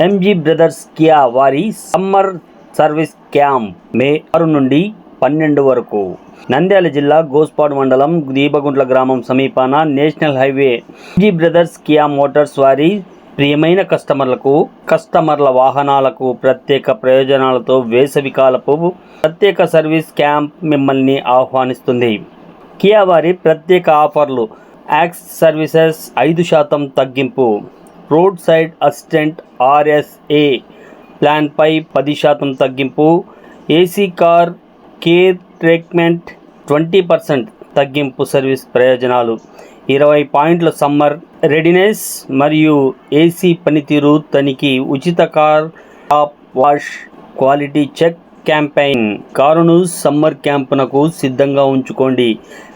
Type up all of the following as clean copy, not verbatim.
MG brothers Kia వారి summer service camp మే 6 నుండి 12 వరకు నంద్యాల జిల్లా గోస్పాడు మండలం దీపగుంట్ల గ్రామం సమీపాన national highway. MG brothers Kia motors వారి ప్రియమైన కస్టమర్ల వాహనాలకు ప్రత్యేక ప్రయోజనాలతో వేసవికాలపు ప్రత్యేక సర్వీస్ క్యాంప్ మిమ్మల్ని ఆహ్వానిస్తుంది. కియా వారి ప్రత్యేక ఆఫర్లు: యాక్స్ సర్వీసెస్ 5% తగ్గింపు, రోడ్ సైడ్ అసిస్టెంట్ RSA ప్లాన్పై 10% తగ్గింపు, ఏసీ కార్ కేర్ ట్రీట్మెంట్ 20% తగ్గింపు, సర్వీస్ ప్రయోజనాలు 20 పాయింట్ల సమ్మర్ రెడీనెస్ మరియు ఏసీ పనితీరు తనిఖీ, ఉచిత car top wash, quality check campaign. కారును సమ్మర్ క్యాంపునకు సిద్ధంగా ఉంచుకోండి.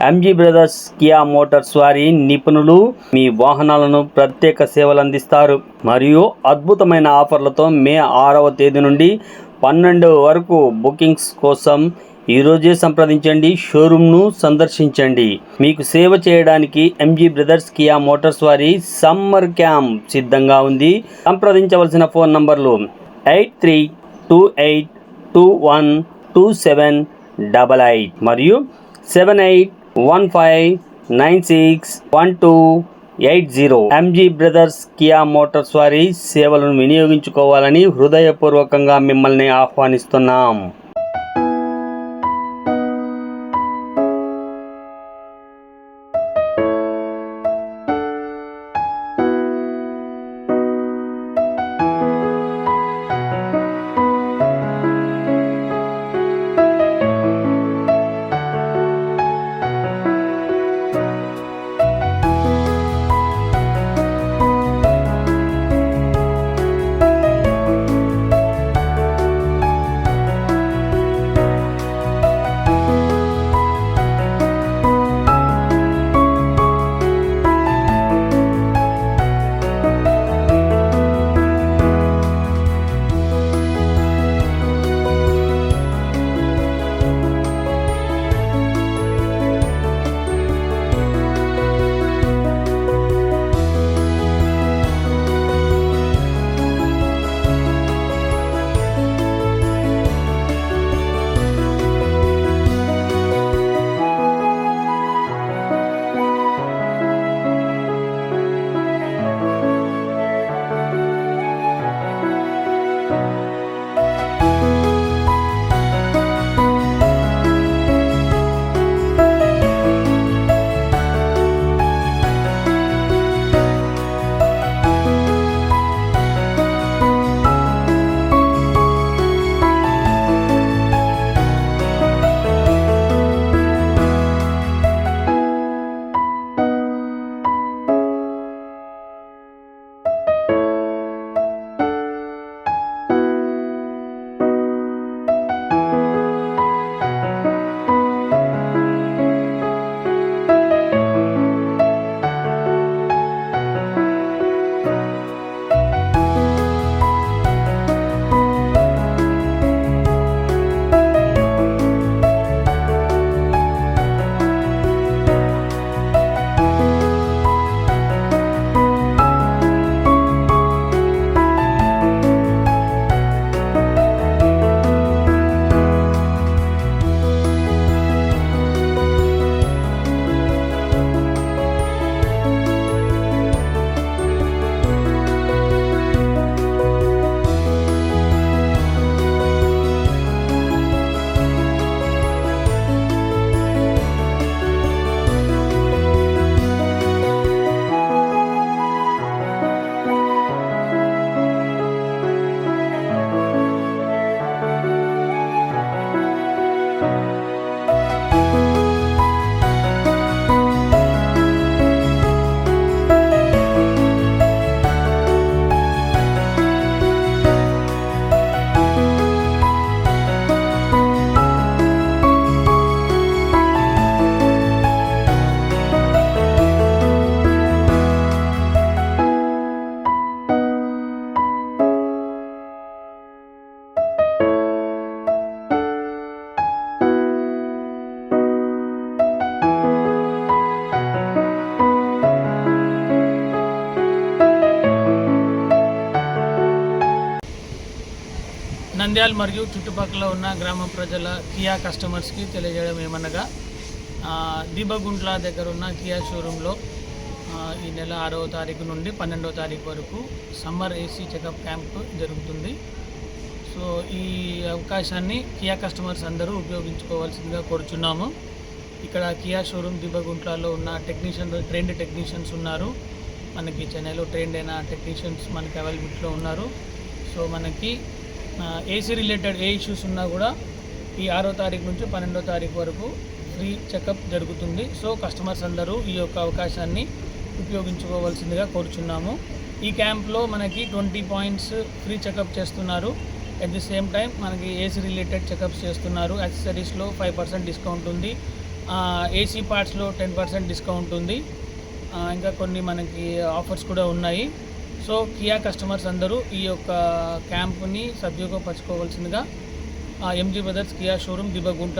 ఎంజీ బ్రదర్స్ కియా మోటార్స్ వారి నిపుణులు మీ వాహనాలను ప్రత్యేక సేవలు అందిస్తారు మరియు అద్భుతమైన ఆఫర్లతో మే 6వ తేదీ నుండి 12 వరకు బుకింగ్స్ కోసం ఈరోజే సంప్రదించండి. షోరూమ్ను సందర్శించండి. మీకు సేవ చేయడానికి ఎంజీ బ్రదర్స్ కియా మోటార్స్ వారి సమ్మర్ క్యాంప్ సిద్ధంగా ఉంది. సంప్రదించవలసిన ఫోన్ నంబర్లు 8328212788 మరియు 7815961280. ఎంజీ బ్రదర్స్ కియా మోటార్స్ వారి సేవలను వినియోగించుకోవాలని హృదయపూర్వకంగా మిమ్మల్ని ఆహ్వానిస్తున్నాం. నంద్యాల మరియు చుట్టుపక్కల ఉన్న గ్రామ ప్రజల కియా కస్టమర్స్కి తెలియజేయడం ఏమనగా దీబగుంట్ల దగ్గర ఉన్న కియా షోరూంలో ఈ నెల 6వ తారీఖు నుండి 12వ తారీఖు వరకు సమ్మర్ ఏసీ చెకప్ క్యాంప్ జరుగుతుంది. సో ఈ అవకాశాన్ని కియా కస్టమర్స్ అందరూ ఉపయోగించుకోవాల్సిందిగా కోరుచున్నాము. ఇక్కడ కియా షోరూమ్ దీబగుంట్లలో ఉన్న ట్రైన్డ్ టెక్నీషియన్స్ ఉన్నారు. మనకి చెన్నైలో ట్రైన్డ్ అయిన టెక్నీషియన్స్ మనకి అవైలబిలిటీలో ఉన్నారు. సో మనకి ఏసీ రిలేటెడ్ ఏ ఇష్యూస్ ఉన్నా కూడా ఈ 6వ తారీఖు నుంచి 12వ తారీఖు వరకు ఫ్రీ చెకప్ జరుగుతుంది. సో కస్టమర్స్ అందరూ ఈ యొక్క అవకాశాన్ని ఉపయోగించుకోవాల్సిందిగా కోరుచున్నాము. ఈ క్యాంప్లో మనకి 20 పాయింట్స్ ఫ్రీ చెకప్ చేస్తున్నారు. అట్ ది సేమ్ టైం మనకి ఏసీ రిలేటెడ్ చెకప్స్ చేస్తున్నారు. యాక్సెసరీస్లో 5% డిస్కౌంట్ ఉంది. ఏసీ పార్ట్స్లో 10% డిస్కౌంట్ ఉంది. ఇంకా కొన్ని మనకి ఆఫర్స్ కూడా ఉన్నాయి. సో కియా కస్టమర్స్ అందరూ ఈ యొక్క క్యాంపుని సద్వినియోగపరచుకోవాల్సిందిగా ఎంజీ బ్రదర్స్ కియా షోరూమ్ దీబగుంట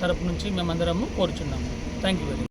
తరపు నుంచి మేమందరము కోరుచున్నాము. Thank you very much.